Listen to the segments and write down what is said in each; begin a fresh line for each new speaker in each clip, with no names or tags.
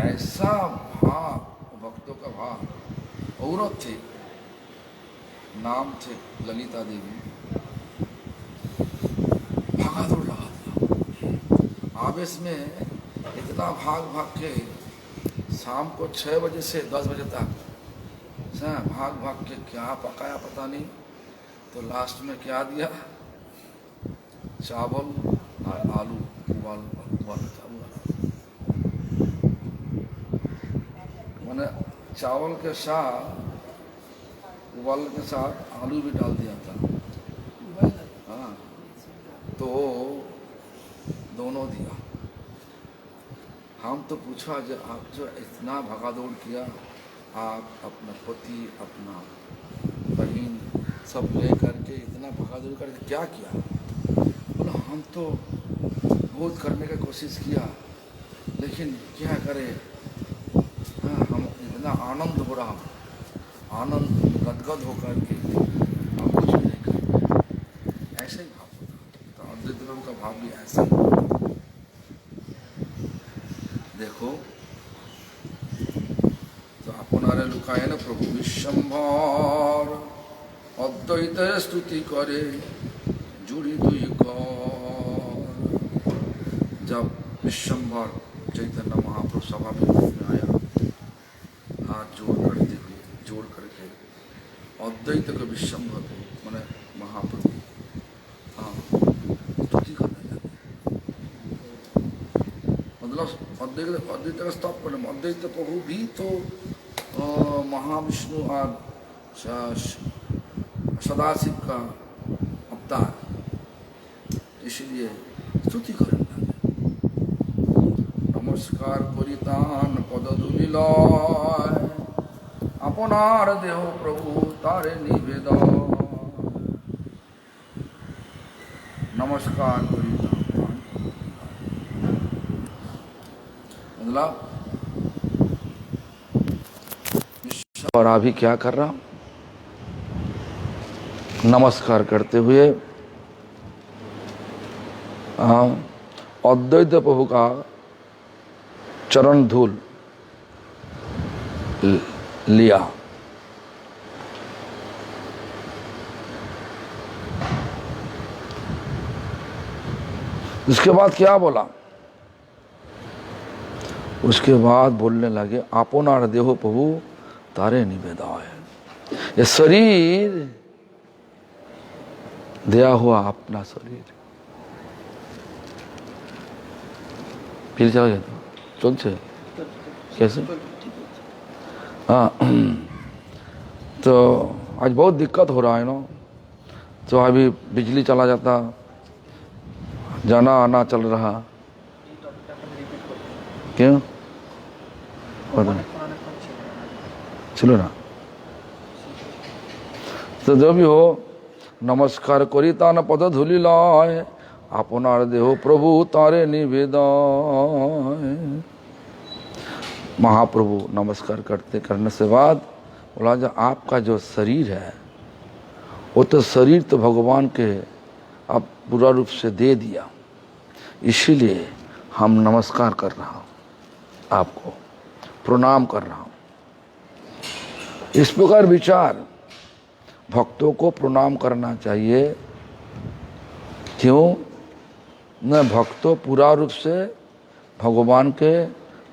ऐसा भाव, भक्तों का भाव। औरत थे, नाम थे ललिता देवी, भागा दौड़ लगा दिया आवेश में। इतना भाग भाग के शाम को 6 बजे से 10 बजे तक भाग भाग के क्या पकाया पता नहीं। तो लास्ट में क्या दिया, चावल और आलू उबाल मैंने चावल के साथ, उबाल के साथ आलू भी डाल दिया था। हाँ, तो दोनों दिया। हम तो पूछा, जो आप जो इतना भागादौड़ किया, आप अपना पति अपना बहन सब ले करके इतना भागादौड़ करके क्या किया? बोला हम तो बहुत करने का कोशिश किया, लेकिन क्या करें। हाँ, हम इतना आनंद हो रहा, आनंद गदगद होकर के हम कुछ भी नहीं कर पाए। ऐसे ही भाव होता। तो अद्वैत का भाव भी ऐसा ही होता। देखो तो আপনারে লুকায় না প্রভু বিশ্বম্ভর অদ্বৈতের स्तुति करे जुड़ी दुई कर। जब विश्वम्भर चैतन्य महाप्रभु सभा में आया, हाथ जोड़ करके अद्वैत के विश्वम्भर को मैंने महाप्रभु स्तुति करने लगे। मतलब अद्वैत का स्तव कर, अद्वैत प्रभु भी तो महाविष्णु और सदाशिव का अवतार, इसलिए स्तुति करने लगे। नमस्कार करितान पदधूलि लय, আপনার দেহ প্রভু তারে নিবেদন। नमस्कार करितान, मतलब और अभी क्या कर रहा हूं, नमस्कार करते हुए अद्वैत प्रभु का चरण धूल लिया। उसके बाद क्या बोला? उसके बाद बोलने लगे आपनार देह प्रभु तारे निवेदाय। ये शरीर दिया हुआ अपना शरीर, फिर चला गया चलते कैसे? हाँ, तो आज बहुत दिक्कत हो रहा है ना। तो अभी बिजली चला जाता, जाना आना चल रहा, क्यों चलो ना। तो जो भी हो, नमस्कार करितान पदधूलि लय, আপনার देह प्रभु तारे निवेदन। महाप्रभु नमस्कार करने से बाद बोला, जो आपका जो शरीर है वो तो शरीर तो भगवान के आप पूरा रूप से दे दिया, इसीलिए हम नमस्कार कर रहा हूँ, आपको प्रणाम कर रहा हूँ। इस प्रकार विचार भक्तों को प्रणाम करना चाहिए। क्यों? न भक्तों पूरा रूप से भगवान के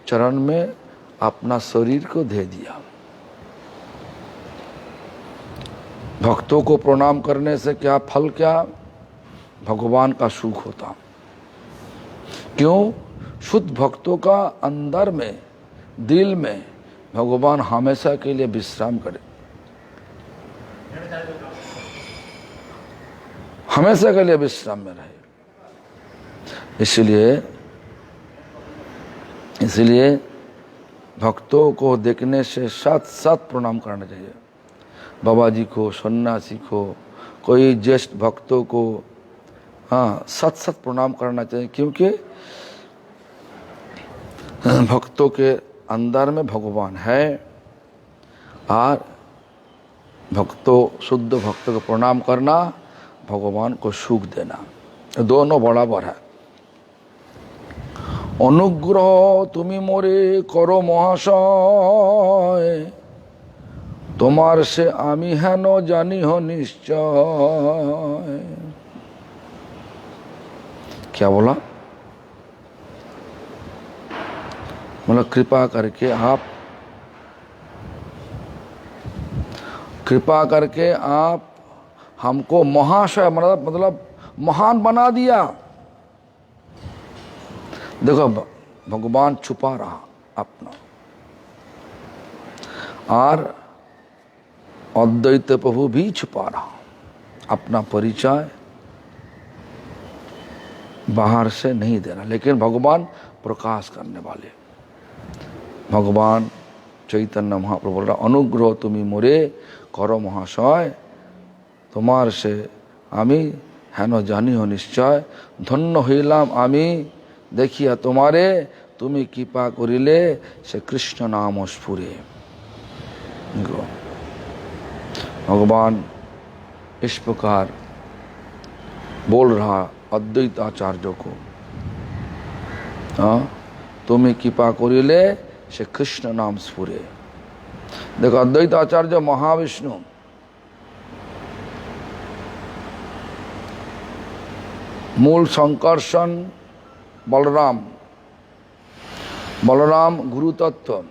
चरण में अपना शरीर को दे दिया। भक्तों को प्रणाम करने से क्या फल, क्या भगवान का सुख होता। क्यों? शुद्ध भक्तों का अंदर में, दिल में भगवान हमेशा के लिए विश्राम करे, हमेशा के लिए विश्राम में रहे। इसलिए भक्तों को देखने से साथ साथ प्रणाम करना चाहिए। बाबा जी को, सन्यासी को, कोई ज्येष्ठ भक्तों को साथ साथ प्रणाम करना चाहिए। क्योंकि भक्तों के अंदर में भगवान है और भक्तों, शुद्ध भक्तों को प्रणाम करना, भगवान को सुख देना, दोनों बराबर है। অনুগ্রহ তুমি মোরে করো মহাশয়, তোমার সে আমি হেন জানিহ निश्चय। क्या बोला? मतलब कृपा करके आप हमको महाशय मतलब महान बना दिया। देखो भगवान छुपा रहा अपना, और अद्वैत प्रभु भी छुपा रहा अपना परिचय, बाहर से नहीं देना, लेकिन भगवान प्रकाश करने वाले। भगवान चैतन्य महाप्रभु बोल रहा, अनुग्रह तुम्हें मोरे करो महाशय, তোমার সে আমি হেন জানিহ নিশ্চয়। ধন্য হইলাম আমি দেখিয়া তোমারে, তুমি কৃপা করিলে সে কৃষ্ণ नाम स्फुरे। भगवान इस प्रकार बोल रहा अद्वैत आचार्य को, तुम्हें कृपा करिले से कृष्ण नाम स्फुरे। देखो अद्वैत आचार्य महाविष्णु, मूल संकर्षण बलराम, बलराम गुरु तत्व,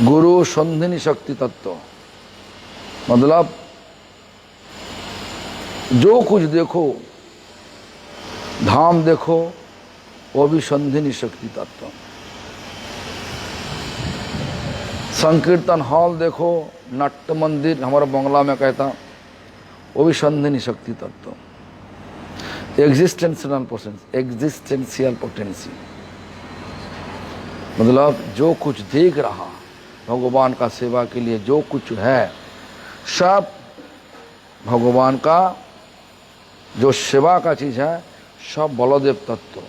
गुरु संधिनी शक्ति तत्व, मतलब जो कुछ देखो धाम देखो वो भी संधिनी शक्ति तत्व। संकीर्तन हॉल देखो, नाट्य मंदिर हमारा बंगला में कहता, वो भी संधिनी शक्ति तत्व। एग्जिस्टेंशियल पोटेंसी मतलब जो कुछ देख रहा भगवान का सेवा के लिए जो कुछ है सब भगवान का जो सेवा का चीज है सब बलदेव तत्व।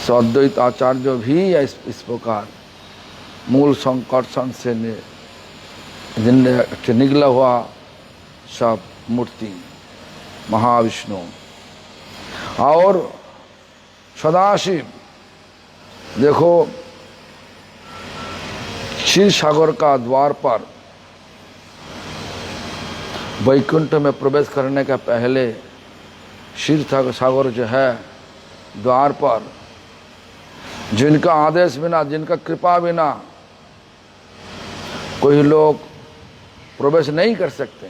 अद्वैत आचार्य भी इस प्रकार मूल संकर्षण से निकला हुआ सब मूर्ति महाविष्णु और सदाशिव। देखो क्षीर सागर का द्वार पर वैकुंठ में प्रवेश करने के पहले क्षीर सागर जो है द्वार पर जिनका आदेश बिना, जिनका कृपा बिना कोई लोग प्रवेश नहीं कर सकते,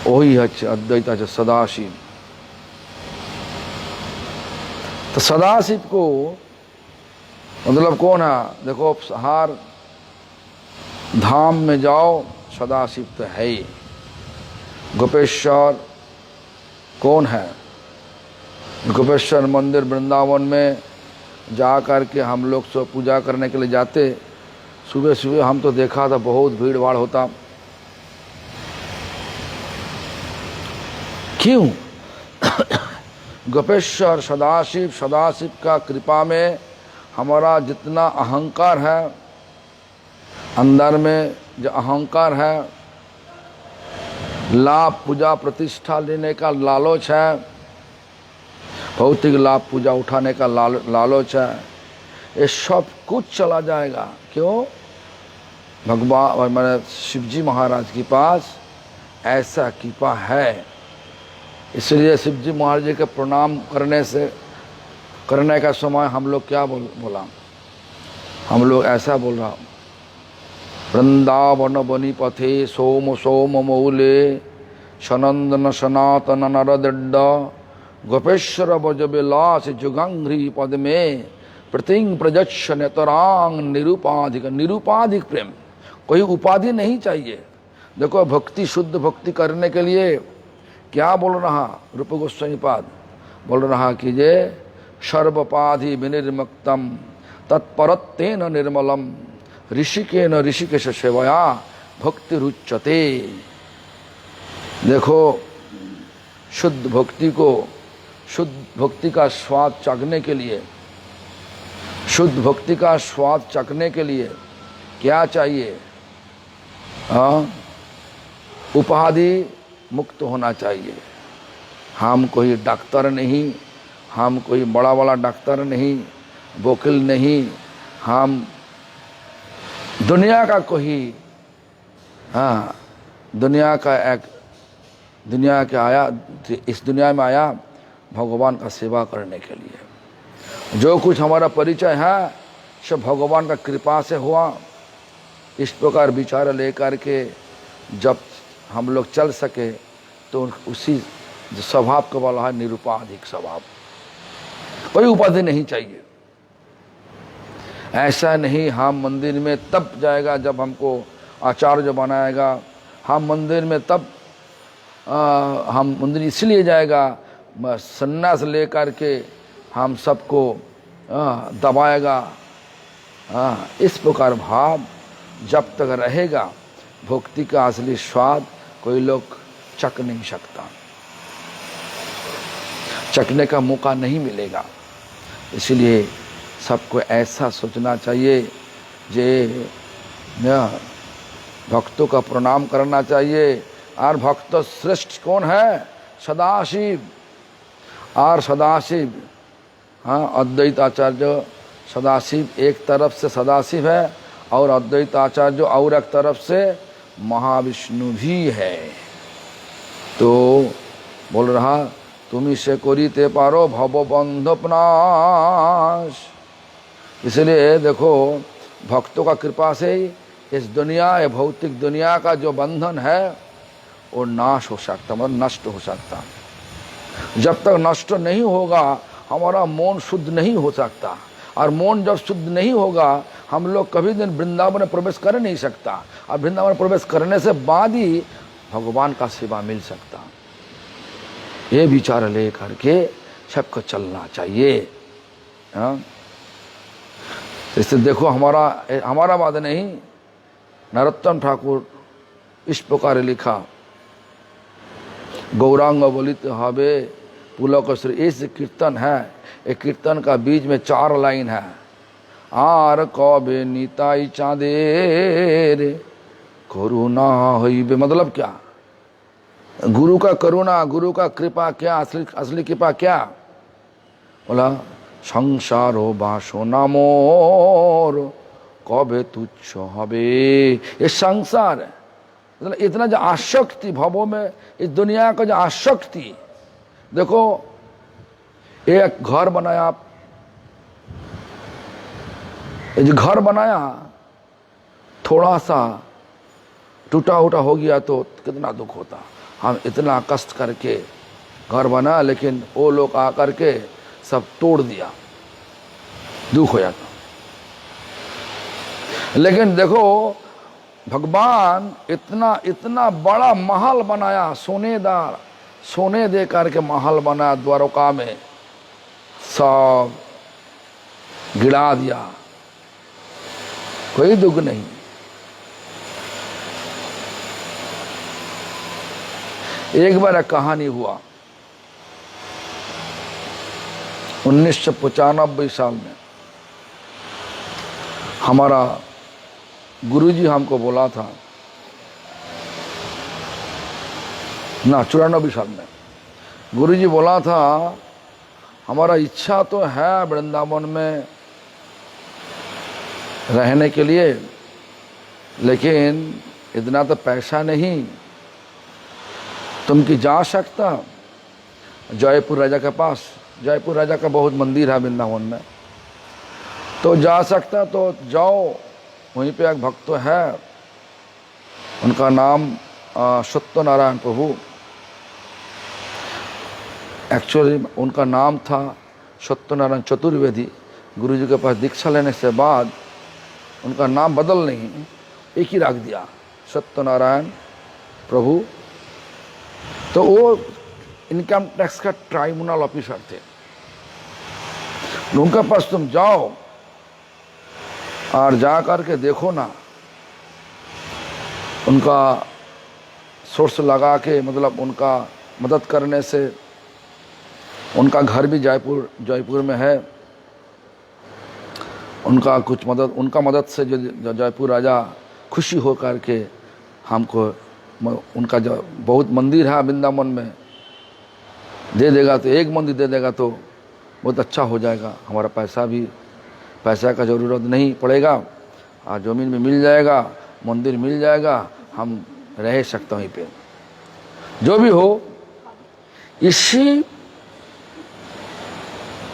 वही है अद्वैत सदाशिव। तो सदाशिव को मतलब कौन है? देखो हर धाम में जाओ सदाशिव तो है ही। गोपेश्वर कौन है? गोपेश्वर मंदिर वृंदावन में जा कर के हम लोग सब पूजा करने के लिए जाते। सुबह सुबह हम तो देखा था बहुत भीड़ भाड़ होता। क्यों? गोपेश्वर सदाशिव, सदाशिव का कृपा में हमारा जितना अहंकार है, अंदर में जो अहंकार है, लाभ पूजा प्रतिष्ठा लेने का लालच है, भौतिक लाभ पूजा उठाने का लालच है, ये सब कुछ चला जाएगा। क्यों? भगवान मैंने शिवजी महाराज के पास ऐसा कृपा है, इसलिए शिवजी महाराज जी के प्रणाम करने का समय हम लोग क्या बोला? हम लोग ऐसा बोल रहा, वृंदावन बनी पथे सोम सोम मौले सनंदन सनातन नरदड्ड गोपेश्वर बज विलास जुगंघ्री पद में प्रतिंग प्रजक्ष नेतरांग निरुपाधिक। निरुपाधिक प्रेम, कोई उपाधि नहीं चाहिए। देखो भक्ति, शुद्ध भक्ति करने के लिए क्या बोल रहा रूप गोस्वामी पाद? बोल रहा कि जे सर्वपाधि विनिर्मुक्तम तत्परत्तेन निर्मलम ऋषिकेन ऋषिकेश सेवया भक्ति रुच्यते। देखो शुद्ध भक्ति को, शुद्ध भक्ति का स्वाद चखने के लिए, शुद्ध भक्ति का स्वाद चखने के लिए क्या चाहिए? उपाधि मुक्त होना चाहिए। हम कोई डॉक्टर नहीं, हम कोई बड़ा वाला डॉक्टर नहीं, वकील नहीं, हम दुनिया का कोई दुनिया का एक दुनिया के आया, इस दुनिया में आया भगवान का सेवा करने के लिए। जो कुछ हमारा परिचय है सब भगवान का कृपा से हुआ। इस प्रकार विचार लेकर के जब हम लोग चल सके तो उसी स्वभाव का वाला है निरुपाधिक स्वभाव, कोई उपाधि नहीं चाहिए। ऐसा नहीं हम मंदिर में तब जाएगा जब हमको आचार्य बनाएगा, हम मंदिर में तब हम मंदिर इसलिए जाएगा सन्यास लेकर के हम सबको दबाएगा। इस प्रकार भाव जब तक रहेगा भक्ति का असली स्वाद कोई लोग चख नहीं सकता, चखने का मौका नहीं मिलेगा। इसलिए सबको ऐसा सोचना चाहिए जे भक्तों का प्रणाम करना चाहिए। और भक्त श्रेष्ठ कौन है? सदाशिव। और सदाशिव अद्वैत आचार्य सदाशिव एक तरफ से सदाशिव है और अद्वैत आचार्य और एक तरफ से महाविष्णु भी है। तो बोल रहा तुम इसे करीते पारो भवबंध नाश। इसलिए देखो भक्तों का कृपा से इस दुनिया या भौतिक दुनिया का जो बंधन है वो नाश हो सकता, मतलब नष्ट हो सकता। जब तक नष्ट नहीं होगा हमारा मन शुद्ध नहीं हो सकता, और मन जब शुद्ध नहीं होगा हम लोग कभी दिन वृंदावन में प्रवेश कर नहीं सकता, और वृंदावन में प्रवेश करने से बाद ही भगवान का सेवा मिल सकता। ये विचार ले करके सबको चलना चाहिए। इससे देखो हमारा बात नहीं, नरोत्तम ठाकुर इस प्रकार लिखा, गौरांग बोलित हवे पुलक श्री। इस कीर्तन है, एक कीर्तन का बीच में 4 लाइन है। आर कबे नीताई चाँदेर करुणा होइबे। मतलब क्या? गुरु का करुणा, गुरु का कृपा क्या, असली कृपा क्या? बोला संसारो बासना मोर कबे तुच्छ हबे। ये संसार है, मतलब इतना जो आसक्ति भवों में, इस दुनिया का जो आसक्ति। देखो एक घर बनाया आप, ये जो घर बनाया थोड़ा सा टूटा उटा हो गया तो कितना दुख होता। हम इतना कष्ट करके घर बना, लेकिन वो लोग आकर के सब तोड़ दिया, दुख हो जाता। लेकिन देखो भगवान इतना बड़ा महल बनाया, सोनेदार, सोने दे करके महल बनाया द्वारका में, सब गिरा दिया, कोई दुख नहीं। एक बार एक कहानी हुआ 1995 साल में। हमारा गुरुजी हमको बोला था ना, 94 साल में गुरुजी बोला था हमारा इच्छा तो है वृंदावन में रहने के लिए, लेकिन इतना तो पैसा नहीं। तुम की जा सकता जयपुर राजा के पास, जयपुर राजा का बहुत मंदिर है वृंदावन में, तो जा सकता तो जाओ। वहीं पे एक भक्त है, उनका नाम सत्यनारायण प्रभु। एक्चुअली उनका नाम था सत्यनारायण चतुर्वेदी। गुरुजी के पास दीक्षा लेने से बाद उनका नाम बदल नहीं, एक ही रख दिया, सत्यनारायण प्रभु। तो वो इनकम टैक्स का ट्राइब्यूनल ऑफिसर थे। उनके पास तुम जाओ और जा कर के देखो ना, उनका सोर्स लगा के, मतलब उनका मदद करने से, उनका घर भी जयपुर में है, उनका कुछ मदद, उनका मदद से जो जयपुर राजा खुशी हो कर के हमको, उनका जो बहुत मंदिर है वृंदावन में, दे देगा तो एक मंदिर दे देगा तो बहुत अच्छा हो जाएगा, हमारा पैसा का ज़रूरत नहीं पड़ेगा, और ज़मीन भी मिल जाएगा, मंदिर मिल जाएगा, हम रह सकते वहीं पे। जो भी हो,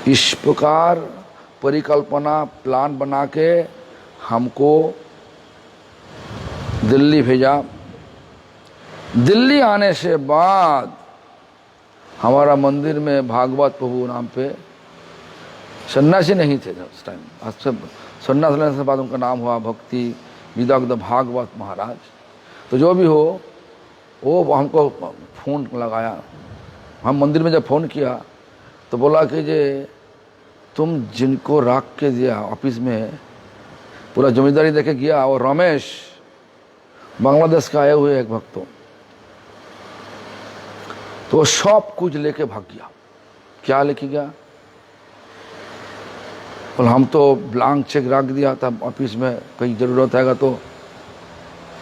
इस प्रकार परिकल्पना प्लान बना के हमको दिल्ली भेजा। दिल्ली आने से बाद हमारा मंदिर में भागवत प्रभु नाम पे, सन्यासी नहीं थे उस टाइम, सन्यास लेने से बाद उनका नाम हुआ भक्ति विदग्ध भागवत महाराज। तो जो भी हो, वो हमको फ़ोन लगाया। हम मंदिर में जब फ़ोन किया तो बोला कि जे तुम जिनको रख के दिया ऑफिस में, पूरा जिम्मेदारी देके गया, और रमेश बांग्लादेश का आए हुए एक भक्त, तो वो सब कुछ लेके भाग गया। क्या लेके गया? और हम तो ब्लैंक चेक रख दिया था ऑफिस में, कहीं ज़रूरत है तो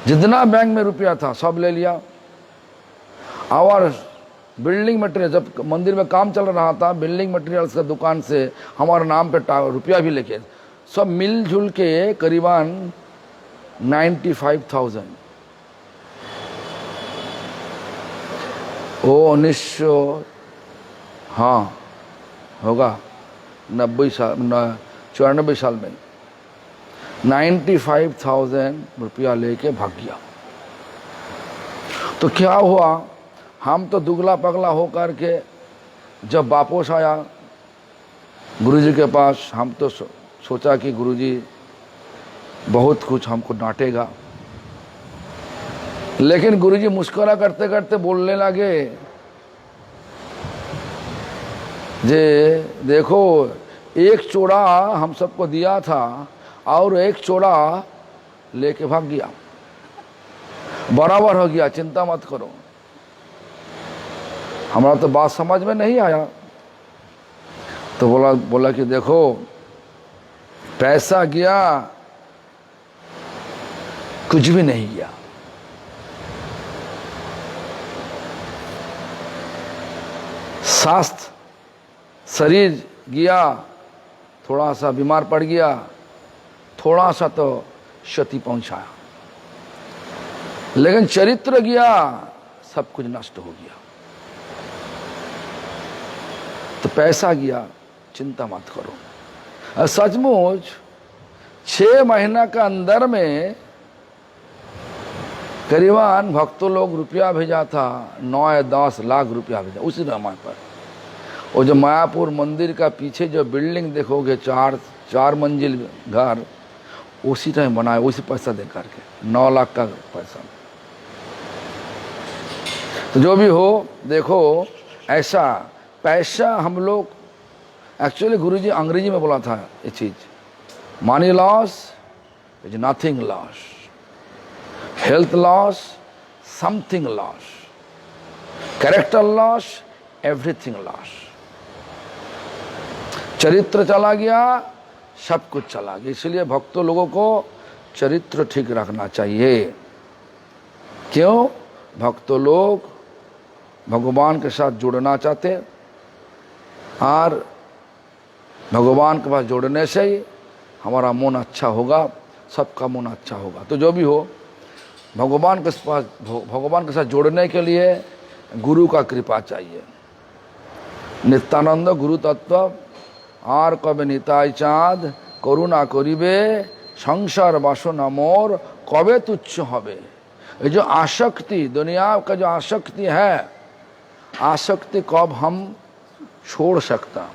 जितना बैंक में रुपया था सब ले लिया। और बिल्डिंग मटेरियल, जब मंदिर में काम चल रहा था, बिल्डिंग मटेरियल्स का दुकान से हमारे नाम पे रुपया भी लेके, सब मिलजुल के करीबन 95,000। वो 1900, हाँ होगा 94 साल में 95,000 रुपया लेके भाग गया। तो क्या हुआ, हम तो दुगला पगला हो कर के जब वापस आया गुरुजी के पास, हम तो सोचा कि गुरुजी बहुत कुछ हमको डांटेगा, लेकिन गुरुजी मुस्कुरा करते करते बोलने लगे, जे देखो एक चोड़ा हम सबको दिया था और एक चोड़ा लेके भाग गया, बराबर हो गया, चिंता मत करो। हमारा तो बात समझ में नहीं आया। तो बोला कि देखो पैसा गया, कुछ भी नहीं गया। स्वास्थ्य शरीर गया, थोड़ा सा बीमार पड़ गया, थोड़ा सा तो क्षति पहुंचाया, लेकिन चरित्र गया, सब कुछ नष्ट हो गया। तो पैसा गया, चिंता मत करो। और सचमुच 6 महीना का अंदर में करीबन भक्तों लोग रुपया भेजा था, 9 या 10 लाख रुपया भेजा उसी समय पर। और जो मायापुर मंदिर का पीछे जो बिल्डिंग देखोगे, 4 मंजिल घर, उसी टाइम बनाया, उसी पैसा दे करके 9 लाख का पैसा। तो जो भी हो, देखो ऐसा पैसा हम लोग, एक्चुअली गुरुजी अंग्रेजी में बोला था ये चीज, money loss is nothing loss, health loss something loss, character loss everything loss. चरित्र चला गया, सब कुछ चला गया। इसलिए भक्तों लोगों को चरित्र ठीक रखना चाहिए। क्यों? भक्तों लोग भगवान के साथ जुड़ना चाहते, और भगवान के पास जोड़ने से ही हमारा मन अच्छा होगा, सबका मन अच्छा होगा। तो जो भी हो, भगवान के साथ जोड़ने के लिए गुरु का कृपा चाहिए। नित्यानंद गुरु तत्व আর কবে নিতাই চাঁদ করুণা করিবে সংসার বাসনা মোर कবে तुच्छ হবে। ये जो आसक्ति, दुनिया का जो आसक्ति है, आसक्ति कब हम छोड़ सकता।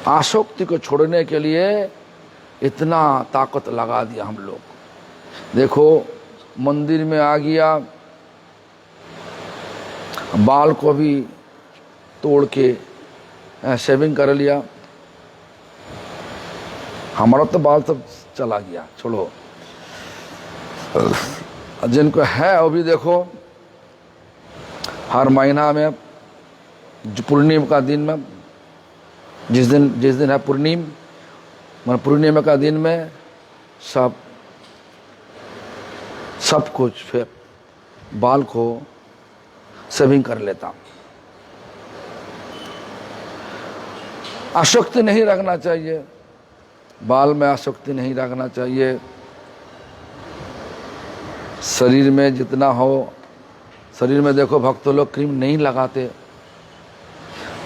आसक्ति को छोड़ने के लिए इतना ताकत लगा दिया हम लोग। देखो मंदिर में आ गया, बाल को भी तोड़ के शेविंग कर लिया। हमारा तो बाल सब चला गया, छोड़ो। जिनको है वो भी देखो, हर महीना में पूर्णिमा का दिन में, जिस दिन है पूर्णिमा का दिन में सब कुछ फिर बाल को शेविंग कर लेता। आसक्ति नहीं रखना चाहिए, बाल में आसक्ति नहीं रखना चाहिए। शरीर में जितना हो, शरीर में देखो भक्त लोग क्रीम नहीं लगाते,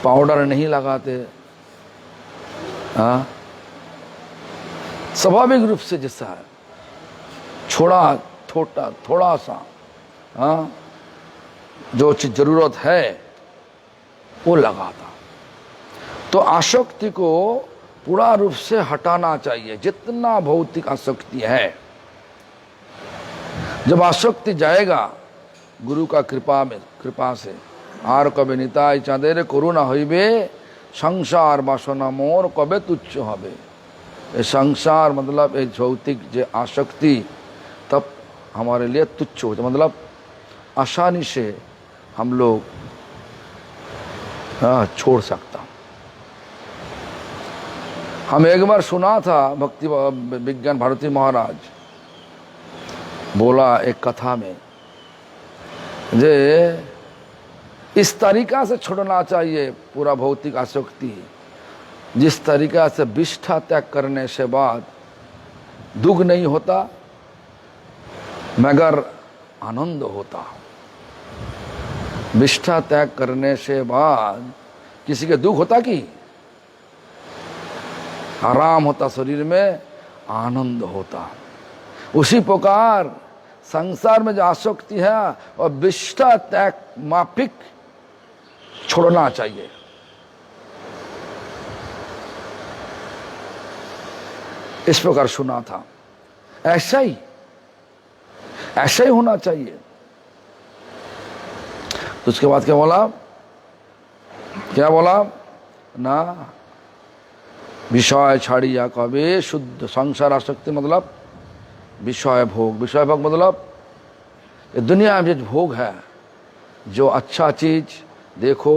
पाउडर नहीं लगाते, हाँ, स्वाभाविक रूप से जैसा है, थोड़ा सा, हाँ, जो चीज जरूरत है वो लगाता। तो आसक्ति को पूरा रूप से हटाना चाहिए, जितना भौतिक आसक्ति है। जब आसक्ति जाएगा गुरु का कृपा से, आर कबे निताय चाँदेर करुणा हईबे, संसार बासना मोर कबे तुच्छ हबे। ये संसार मतलब एक भौतिक जो आसक्ति तब हमारे लिए तुच्छ होता, मतलब आसानी से हम लोग छोड़ सकता। हम एक बार सुना था, भक्ति विज्ञान भारती महाराज बोला एक कथा में, जे इस तरीका से छोड़ना चाहिए पूरा भौतिक आसक्ति, जिस तरीका से विष्ठा त्याग करने से बाद दुख नहीं होता मगर आनंद होता। विष्ठा त्याग करने से बाद किसी के दुख होता कि आराम होता, शरीर में आनंद होता। उसी प्रकार संसार में जो आसक्ति है और विष्ठा त्याग माफिक छोड़ना चाहिए। इस प्रकार सुना था, ऐसा ही होना चाहिए। तो उसके बाद क्या बोला ना, विषय छाड़िया कबे शुद्ध संसार आसक्ति मतलब विषय भोग मतलब ये दुनिया में जो भोग है, जो अच्छा चीज देखो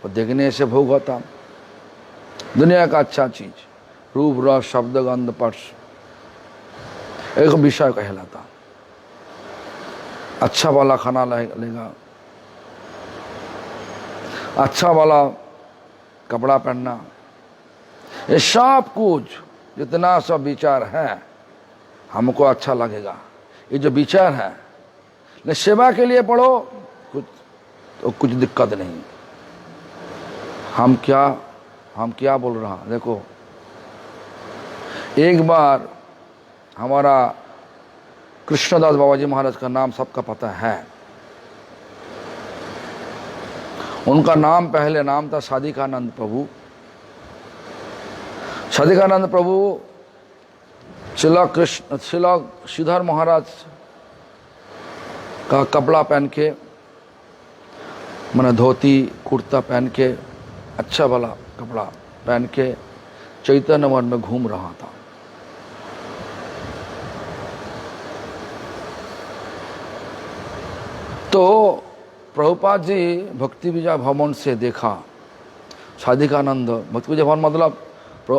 और देखने से भोग होता, दुनिया का अच्छा चीज रूप रस शब्द गंध स्पर्श एक विषय कहलाता। अच्छा वाला खाना लेगा, अच्छा वाला कपड़ा पहनना, ये सब कुछ जितना सब विचार है हमको अच्छा लगेगा। ये जो विचार है न, सेवा के लिए पढ़ो कुछ दिक्कत नहीं। हम क्या बोल रहा, देखो एक बार हमारा कृष्णदास बाबा जी महाराज का नाम सबका पता है। उनका नाम पहले नाम था साधिकानंद प्रभु। साधिकानंद प्रभु शिला श्रीधर महाराज का कपड़ा पहन के, मैंने धोती कुर्ता पहन के, अच्छा वाला कपड़ा पहन के चैतन्य वन में घूम रहा था। तो प्रभुपाद जी भक्ति विजय भवन से देखा साधिकानंद, भक्ति विजय भवन मतलब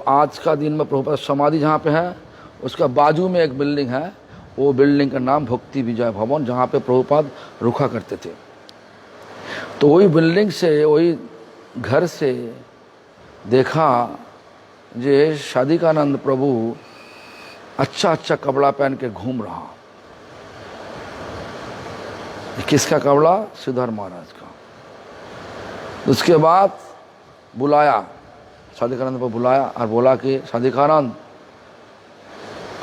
आज का दिन में प्रभुपाद समाधि जहाँ पे है उसका बाजू में एक बिल्डिंग है, वो बिल्डिंग का नाम भक्ति विजय भवन, जहाँ पे प्रभुपाद रुका करते थे। तो वही बिल्डिंग से, वही घर से देखा जे साधिकानंद प्रभु अच्छा कपड़ा पहन के घूम रहा। किसका कपड़ा? श्रीधर महाराज का। उसके बाद बुलाया, साधिकानंद को बुलाया और बोला कि साधिकानंद,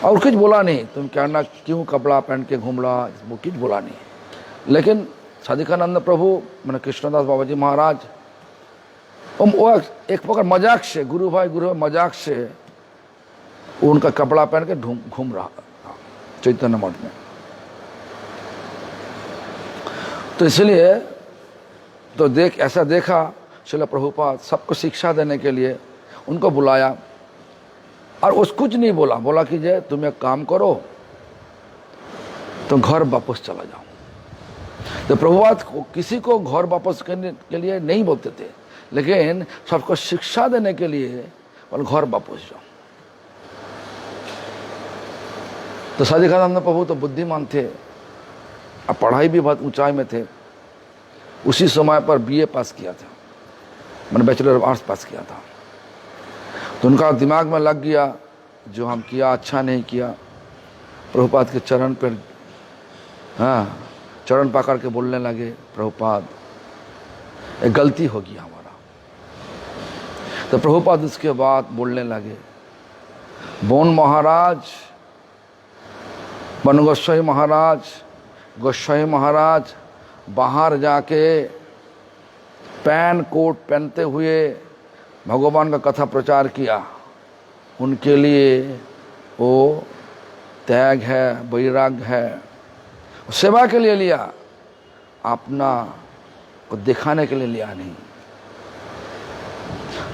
और कुछ बोला नहीं, तुम कहना क्यों कपड़ा पहन के घूम रहा, वो कुछ बोला नहीं। लेकिन साधिकानंद प्रभु मैंने कृष्णदास बाबा जी महाराज वो एक प्रकार मजाक से, गुरु भाई मजाक से उनका कपड़ा पहन के घूम रहा चैतन्य मठ में। तो इसलिए तो ऐसा देखा श्रील प्रभुपाद सबको शिक्षा देने के लिए उनको बुलाया और उस कुछ नहीं बोला कि जे तुम एक काम करो, तो घर वापस चला जाओ। तो प्रभुपाद किसी को घर वापस करने के लिए नहीं बोलते थे, लेकिन सबको शिक्षा देने के लिए घर वापस जाओ। तो साधिकानंद प्रभु तो बुद्धिमान थे, अब पढ़ाई भी बहुत ऊंचाई में थे। उसी समय पर बीए पास किया था, मैंने बैचलर ऑफ आर्ट्स पास किया था। तो उनका दिमाग में लग गया जो हम किया अच्छा नहीं किया। प्रभुपाद के चरण पर चरण पकड़ के बोलने लगे, प्रभुपाद एक गलती होगी हमारा। तो प्रभुपाद उसके बाद बोलने लगे, बोन महाराज, बन गोस्वामी महाराज बाहर जाके पैन कोट पहनते हुए भगवान का कथा प्रचार किया। उनके लिए वो त्याग है, वैराग्य है, सेवा के लिए लिया, अपना को दिखाने के लिए लिया नहीं।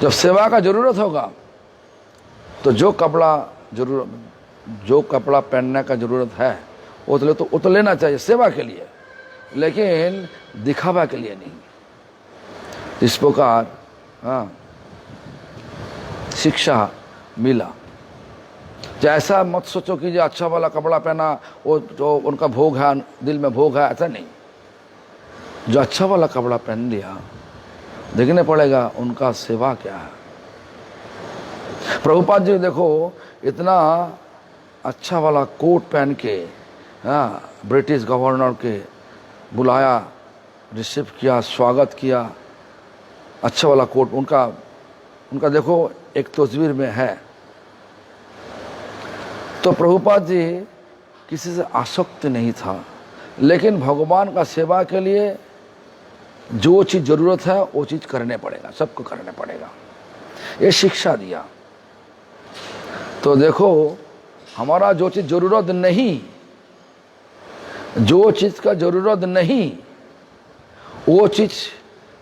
जब सेवा का जरूरत होगा तो जो कपड़ा पहनने का जरूरत है वो तो लेना चाहिए सेवा के लिए, लेकिन दिखावा के लिए नहीं। इस प्रकार शिक्षा मिला। जैसा मत सोचो कि जो अच्छा वाला कपड़ा पहना वो जो उनका भोग है, दिल में भोग है, ऐसा नहीं। जो अच्छा वाला कपड़ा पहन लिया, देखने पड़ेगा उनका सेवा क्या है। प्रभुपाद जी देखो इतना अच्छा वाला कोट पहन के ब्रिटिश गवर्नर के बुलाया, रिसीव किया, स्वागत किया, अच्छा वाला कोट उनका देखो एक तस्वीर में है। तो प्रभुपाद जी किसी से आसक्त नहीं था, लेकिन भगवान का सेवा के लिए जो चीज़ ज़रूरत है वो चीज़ करने पड़ेगा, सबको करने पड़ेगा, ये शिक्षा दिया। तो देखो हमारा जो चीज़ ज़रूरत नहीं, जो चीज़ का ज़रूरत नहीं वो चीज़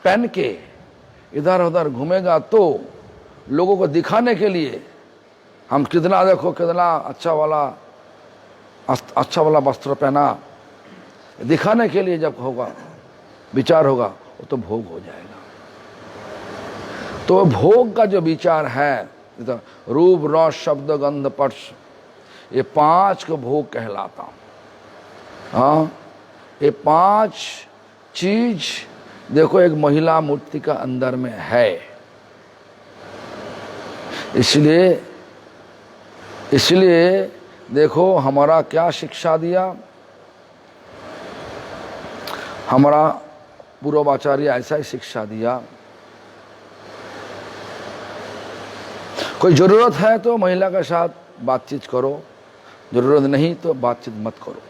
पहन के इधर उधर घूमेगा तो लोगों को दिखाने के लिए हम कितना देखो कितना अच्छा वाला वस्त्र पहना, दिखाने के लिए जब होगा विचार होगा वो तो भोग हो जाएगा। तो भोग का जो विचार है, तो रूप रस शब्द गंध स्पर्श, ये 5 को भोग कहलाता। ये 5 चीज देखो एक महिला मूर्ति का अंदर में है। इसलिए देखो हमारा क्या शिक्षा दिया, हमारा पूर्वाचार्य ऐसा ही शिक्षा दिया। कोई जरूरत है तो महिला के साथ बातचीत करो, जरूरत नहीं तो बातचीत मत करो।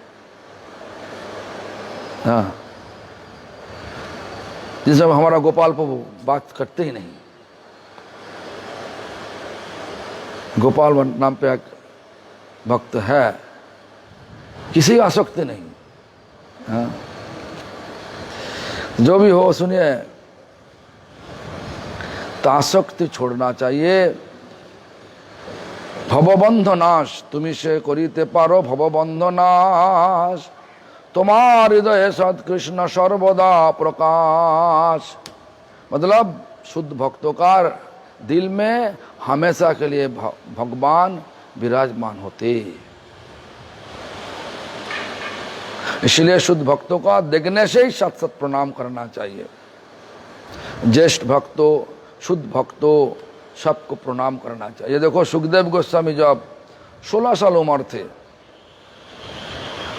जिस समय हमारा गोपाल प्रभु बात करते ही नहीं, गोपाल नाम पे एक भक्त है, किसी आसक्ति नहीं। जो भी हो सुनिए, तासक्ति छोड़ना चाहिए। भवबंध नाश तुमी से करिते पारो भवबंध नाश, तुम्हार हृदय सत्कृष्ण सर्वदा प्रकाश। मतलब शुद्ध भक्तों का दिल में हमेशा के लिए भगवान विराजमान होते। इसलिए शुद्ध भक्तों का देखने से ही सत सत प्रणाम करना चाहिए। ज्येष्ठ भक्तों, शुद्ध भक्तों सबको प्रणाम करना चाहिए। देखो सुखदेव गोस्वामी जब 16 साल उम्र थे,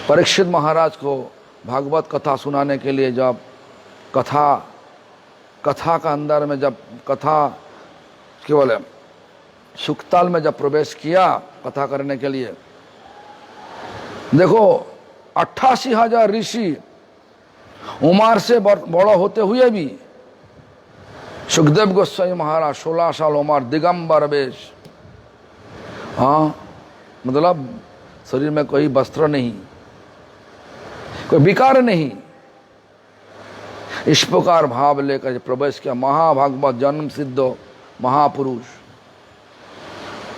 परीक्षित महाराज को भागवत कथा सुनाने के लिए जब कथा का अंदर में जब कथा केवल सुखताल में जब प्रवेश किया कथा करने के लिए, देखो 88,000 ऋषि उम्र से बड़ा होते हुए भी सुखदेव गोस्वामी महाराज 16 साल उम्र, दिगंबर वेश, मतलब शरीर में कोई वस्त्र नहीं, कोई विकार नहीं, इस प्रकार भाव लेकर प्रवेश किया। महाभागवत जन्म सिद्ध महापुरुष,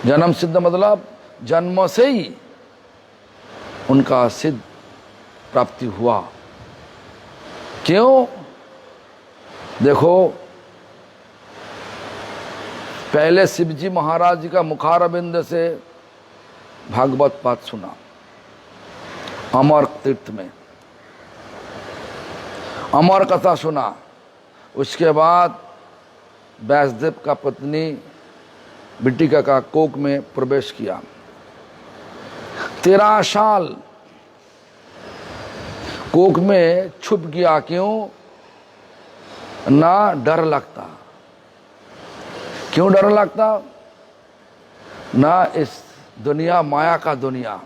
जन्म सिद्ध मतलब जन्म से ही उनका सिद्ध प्राप्ति हुआ। क्यों? देखो पहले शिवजी महाराज जी का मुखारबिंद से भागवत पाठ सुना अमर तीर्थ में, अमर कथा सुना। उसके बाद व्यासदेव का पत्नी बिटिका का कोख में प्रवेश किया। 13 साल कोख में छुप गया। क्यों? ना डर लगता। क्यों डर लगता? ना इस दुनिया, माया का दुनिया,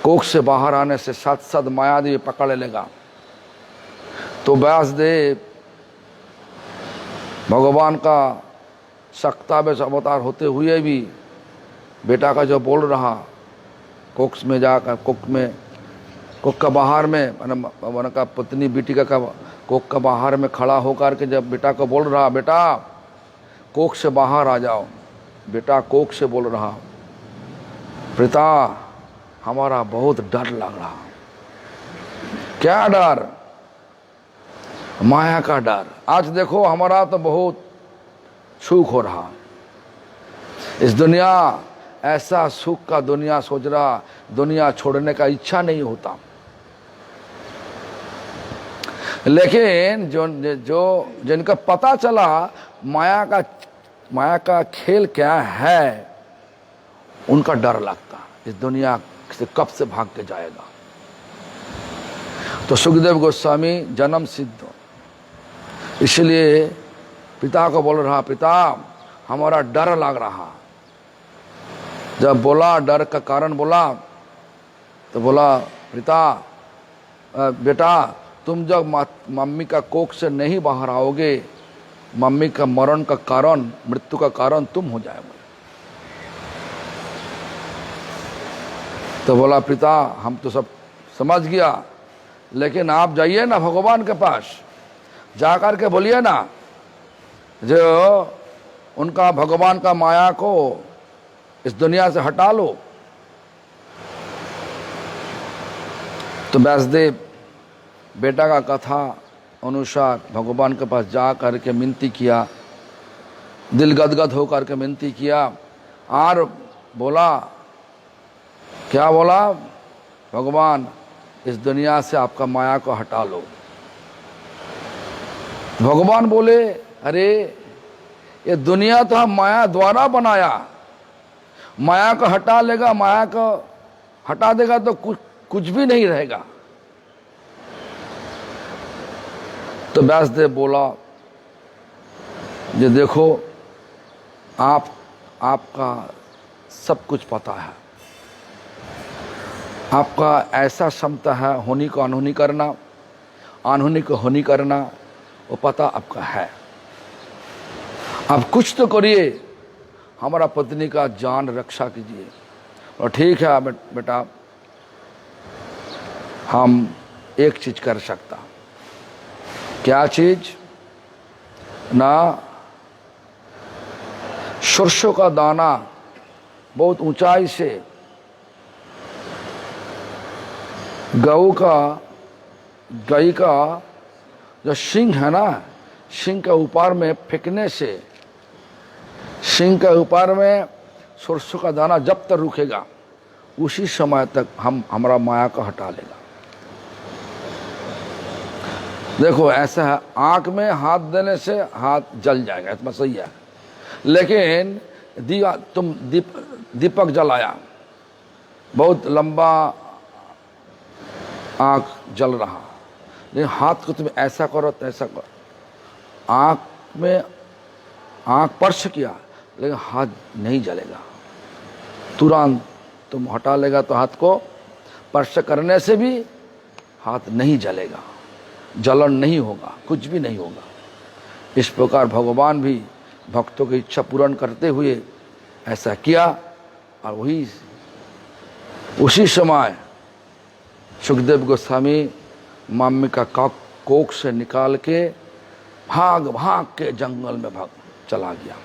कोख से बाहर आने से सत मायादेवी पकड़ लेगा। तो व्यासदेव भगवान का शक्तावेश अवतार होते हुए भी बेटा का जो बोल रहा, कोख में जाकर, कोख का बाहर में, मन का पत्नी बिटिका का कोख का बाहर में खड़ा होकर के जब बेटा को बोल रहा, बेटा कोख से बाहर आ जाओ। बेटा कोख से बोल रहा, पिता हमारा बहुत डर लग रहा। क्या डर? माया का डर। आज देखो हमारा तो बहुत सुख हो रहा। इस दुनिया, ऐसा सुख का दुनिया सोच रहा, दुनिया छोड़ने का इच्छा नहीं होता। लेकिन जिनका पता चला माया का खेल क्या है, उनका डर लगता, इस दुनिया से कब से भाग के जाएगा। तो सुखदेव गोस्वामी जन्म सिद्ध, इसलिए पिता को बोल रहा, पिता हमारा डर लग रहा। जब बोला, डर का कारण बोला, तो बोला, पिता बेटा तुम जब मम्मी का कोख से नहीं बाहर आओगे, मम्मी का मरण का कारण, मृत्यु का कारण तुम हो जाओगे। तो बोला, पिता हम तो सब समझ गया, लेकिन आप जाइए ना भगवान के पास, जाकर के बोलिए ना जो उनका भगवान का माया को इस दुनिया से हटा लो। तो व्यासदेव बेटा का कथा अनुसार भगवान के पास जा करके विनती किया, दिल गदगद होकर के विनती किया, और बोला, क्या बोला? भगवान इस दुनिया से आपका माया को हटा लो। भगवान बोले, अरे ये दुनिया तो हम माया द्वारा बनाया, माया को हटा लेगा, माया को हटा देगा तो कुछ भी नहीं रहेगा। तो व्यासदेव बोला, ये देखो आपका सब कुछ पता है, आपका ऐसा क्षमता है होनी को अनहोनी करना, अनहोनी को होनी करना, वो पता आपका है। आप कुछ तो करिए, हमारा पत्नी का जान रक्षा कीजिए। और ठीक है बेटा, हम एक चीज कर सकता। क्या चीज? ना सरसों का दाना बहुत ऊंचाई से गाय का जो सिंह है ना, सिंह के ऊपर में फेंकने से, सिंह के ऊपर में सरसों का दाना जब तक रुकेगा, उसी समय तक हमारा माया को हटा लेगा। देखो ऐसा है, आंख में हाथ देने से हाथ जल जाएगा, इतना सही है। लेकिन तुम दीपक जलाया, बहुत लंबा आंख जल रहा, लेकिन हाथ को तुम ऐसा करो तैसा करो, आंख स्पर्श किया लेकिन हाथ नहीं जलेगा। तुरंत तुम हटा लेगा तो हाथ को स्पर्श करने से भी हाथ नहीं जलेगा, जलन नहीं होगा, कुछ भी नहीं होगा। इस प्रकार भगवान भी भक्तों की इच्छा पूर्ण करते हुए ऐसा किया। और उसी समय सुखदेव गोस्वामी मम्मी का कोख से निकाल के भाग के जंगल में चला गया।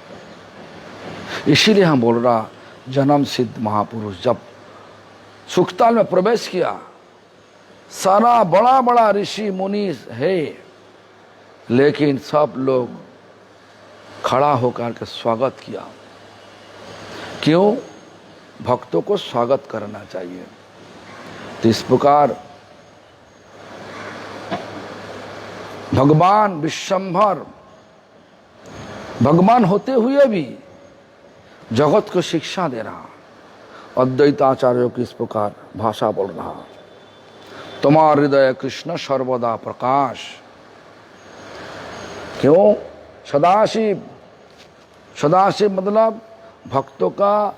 इसीलिए हम बोल रहा, जन्म सिद्ध महापुरुष जब सुखताल में प्रवेश किया, सारा बड़ा ऋषि मुनि है, लेकिन सब लोग खड़ा होकर के स्वागत किया। क्यों? भक्तों को स्वागत करना चाहिए। तो इस प्रकार भगवान विश्वंभर, भगवान होते हुए भी जगत को शिक्षा दे रहा, अद्वैताचार्यों की इस प्रकार भाषा बोल रहा, तुम्हारा हृदय कृष्ण सर्वदा प्रकाश। क्यों? सदाशिव, सदाशिव मतलब भक्तों का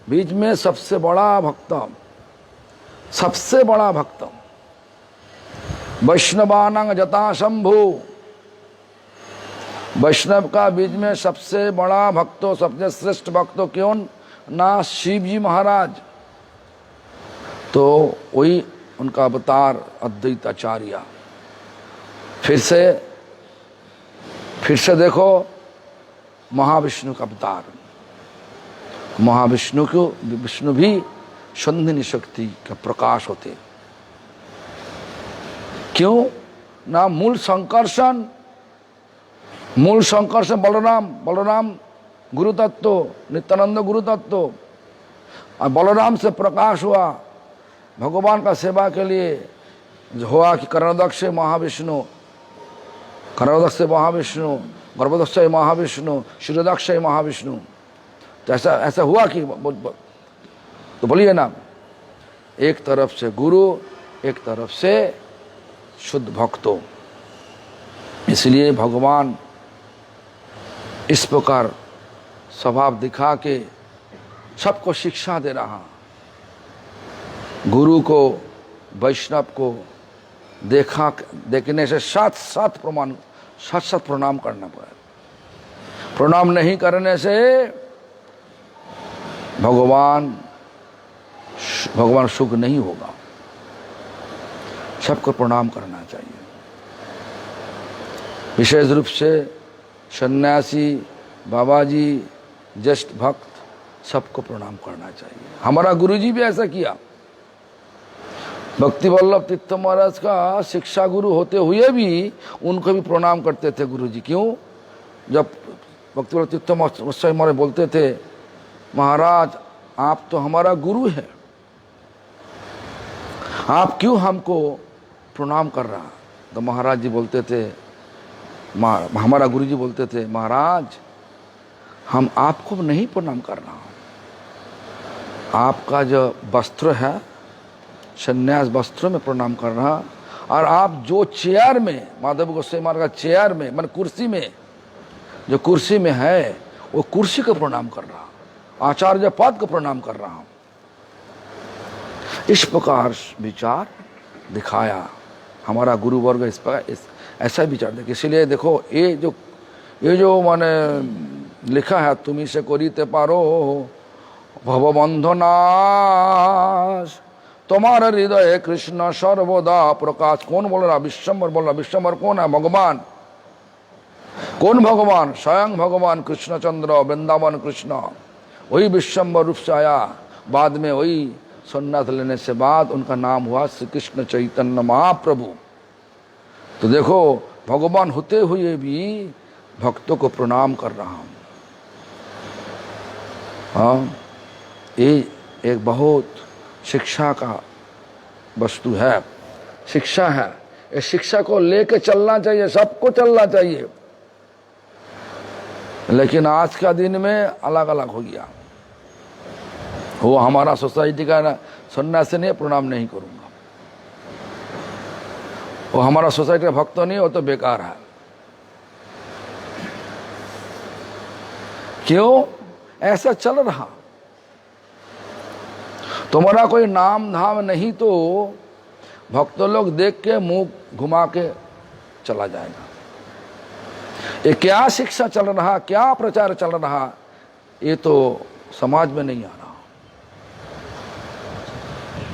बीच में सबसे बड़ा भक्त, सबसे बड़ा भक्त। वैष्णवानां जता शंभु, वैष्णव का बीच में सबसे बड़ा भक्तो, सबसे श्रेष्ठ भक्तो क्यों ना? शिव जी महाराज। तो वही उनका अवतार अद्वैताचार्य। फिर से देखो महाविष्णु का अवतार। महाविष्णु को, विष्णु भी संधिनी शक्ति का प्रकाश होते। क्यों ना? मूल संकर्षण, मूल संकर्षण बलराम, बलराम गुरु तत्व, नित्यानंद गुरु तत्व। और बलराम से प्रकाश हुआ भगवान का सेवा के लिए हुआ कि कर्णदक्ष महाविष्णु, कर्णदक्ष महाविष्णु, गर्भदक्ष महाविष्णु, शिरोदक्ष महाविष्णु। तो ऐसा हुआ कि तो बोलिए ना, एक तरफ से गुरु, एक तरफ से शुद्ध भक्तों। इसलिए भगवान इस प्रकार स्वभाव दिखा के सबको शिक्षा दे रहा। गुरु को, वैष्णव को देखने से साथ प्रणाम करना पड़े। प्रणाम नहीं करने से भगवान सुख नहीं होगा। सबको प्रणाम करना चाहिए। विशेष रूप से सन्यासी, बाबा जी, ज्येष्ठ भक्त सबको प्रणाम करना चाहिए। हमारा गुरुजी भी ऐसा किया। भक्ति वल्लभ तीर्थ महाराज का शिक्षा गुरु होते हुए भी उनको भी प्रणाम करते थे गुरुजी। क्यों? जब भक्ति वल्लभ तीर्थ महाराज बोलते थे, महाराज आप तो हमारा गुरु है, आप क्यों हमको प्रणाम कर रहा? तो महाराज जी बोलते थे, हमारा गुरुजी बोलते थे, महाराज हम आपको नहीं प्रणाम कर रहा हूं, आपका जो वस्त्र है संन्यास वस्त्र में प्रणाम कर रहा, और आप जो चेयर में, माधव गोसाई महाराज का चेयर में, मन कुर्सी में, जो कुर्सी में है वो कुर्सी को प्रणाम कर रहा, आचार्य पद को प्रणाम कर रहा हूं। इस प्रकार विचार दिखाया हमारा गुरु वर्ग। इस पर ऐसा विचार देखे। इसीलिए देखो ये जो माने लिखा है, तुम्ही से करीते पारो भवबंध नाश, तुम्हारा हृदय कृष्ण सर्वदा प्रकाश। कौन बोल रहा? विश्वम्भर बोल रहा। विश्वम्भर कौन है? भगवान। कौन भगवान? स्वयं भगवान कृष्णचंद्र, वृंदावन कृष्ण। वही विश्वम्भर रूप से आया। बाद में वही सन्यास लेने से बाद उनका नाम हुआ श्री कृष्ण चैतन्य महाप्रभु। तो देखो भगवान होते हुए भी भक्तों को प्रणाम कर रहा हूं। हाँ, ये एक बहुत शिक्षा का वस्तु है, शिक्षा है। इस शिक्षा को लेके चलना चाहिए, सबको चलना चाहिए। लेकिन आज का दिन में अलग अलग हो गया। वो हमारा सोसाइटी का सन्यासी नहीं, प्रणाम नहीं करूंगा। वो हमारा सोसाइटी का भक्त नहीं, वो तो बेकार है। क्यों? ऐसा चल रहा। तुम्हारा कोई नाम धाम नहीं तो भक्त लोग देख के मुंह घुमा के चला जाएगा। ये क्या शिक्षा चल रहा, क्या प्रचार चल रहा, ये तो समाज में नहीं आ रहा।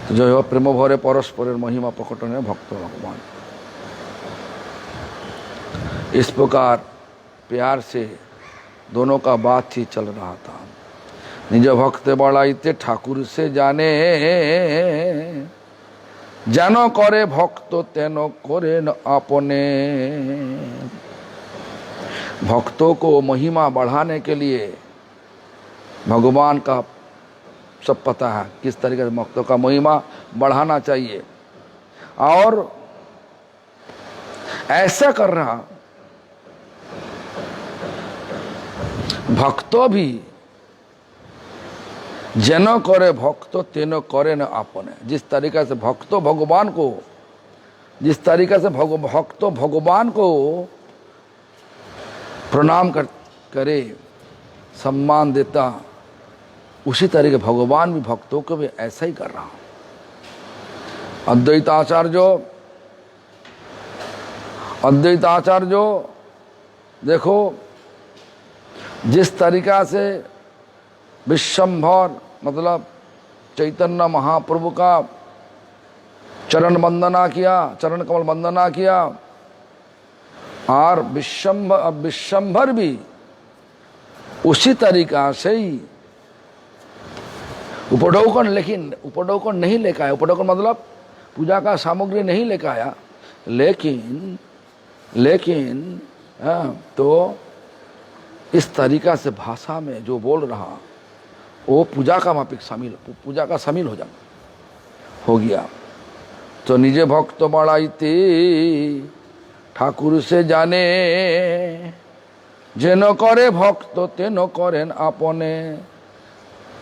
तो जो प्रेम भरे परस्पर महिमा प्रकटने भक्त भगवान, इस प्रकार प्यार से दोनों का बातचीत चल रहा था। निज भक्त बड़ाइते ठाकुर से जाने, जानो करे भक्त तेनो करे न अपने। भक्तों को महिमा बढ़ाने के लिए भगवान का सब पता है, किस तरीके से भक्तों का महिमा बढ़ाना चाहिए। और ऐसा कर रहा, भक्तों भी जेनो करे भक्तो तेनो करे न आपने। जिस तरीका से भक्तो भगवान को, जिस तरीका से भक्तो भगवान को प्रणाम करे, सम्मान देता, उसी तरीके भगवान भी भक्तों को भी ऐसा ही कर रहा हूं। अद्वैताचार्य देखो जिस तरीका से विश्वंभर मतलब चैतन्य महाप्रभु का चरण वंदना किया, चरण कमल वंदना किया, और विश्वंभर भी उसी तरीका से ही उपढौकन, लेकिन उपढौकन नहीं लेकर आया। उपढौकन मतलब पूजा का सामग्री नहीं लेकर आया, लेकिन तो इस तरीका से भाषा में जो बोल रहा वो पूजा का मापिक शामिल, पूजा का शामिल हो गया। तो निजे भक्त बड़ाईते ठाकुर से जाने, जेनो करे भक्त तेनो करेन आपने।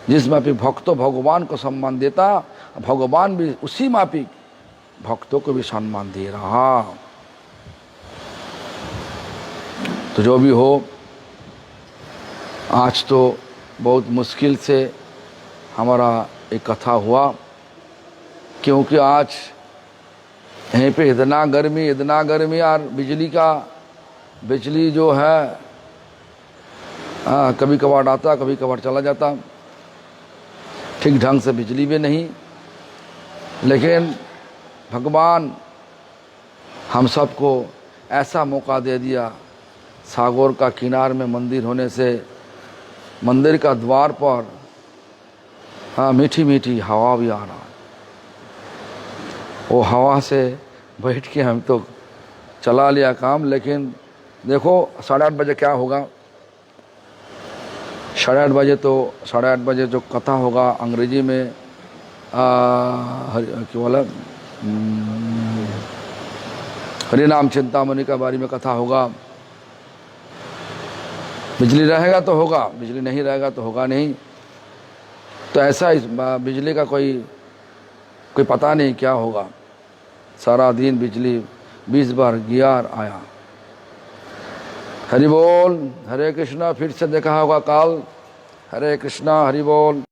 जिस मापिक भक्तों भगवान को सम्मान देता, भगवान भी उसी मापिक भक्तों को भी सम्मान दे रहा। तो जो भी हो, आज तो बहुत मुश्किल से हमारा एक कथा हुआ, क्योंकि आज यहीं पे इतना गर्मी और बिजली जो है कभी कभार आता, कभी कभार चला जाता, ठीक ढंग से बिजली भी नहीं। लेकिन भगवान हम सबको ऐसा मौका दे दिया, सागौर का किनार में मंदिर होने से मंदिर का द्वार पर मीठी मीठी हवा भी आ रहा। वो हवा से बैठ के हम तो चला लिया काम। लेकिन देखो 8:30 बजे क्या होगा, 8:30 बजे तो 8:30 बजे जो कथा होगा अंग्रेजी में क्या बोला, हरिनाम चिंतामणि का बारे में कथा होगा। बिजली रहेगा तो होगा, बिजली नहीं रहेगा तो होगा नहीं। तो ऐसा इस बिजली का कोई पता नहीं क्या होगा। सारा दिन बिजली 20 बार गया आया। हरि बोल, हरे कृष्णा। फिर से देखा होगा काल। हरे कृष्णा, हरि बोल।